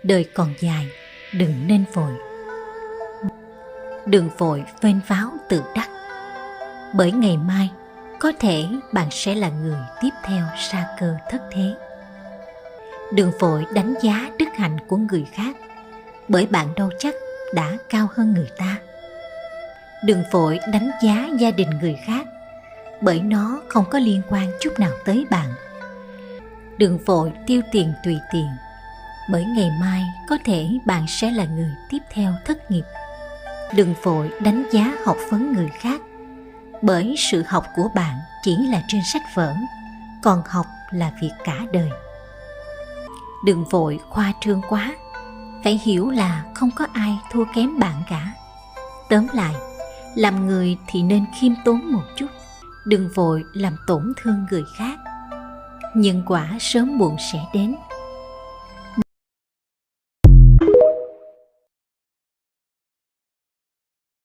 Đời còn dài, đừng nên vội. Đừng vội phên pháo tự đắc, bởi ngày mai có thể bạn sẽ là người tiếp theo sa cơ thất thế. Đừng vội đánh giá đức hạnh của người khác, bởi bạn đâu chắc đã cao hơn người ta. Đừng vội đánh giá gia đình người khác, bởi nó không có liên quan chút nào tới bạn. Đừng vội tiêu tiền tùy tiện, bởi ngày mai có thể bạn sẽ là người tiếp theo thất nghiệp. Đừng vội đánh giá học vấn người khác, bởi sự học của bạn chỉ là trên sách vở, còn học là việc cả đời. Đừng vội khoa trương quá, phải hiểu là không có ai thua kém bạn cả. Tóm lại, làm người thì nên khiêm tốn một chút, đừng vội làm tổn thương người khác. Nhân quả sớm muộn sẽ đến,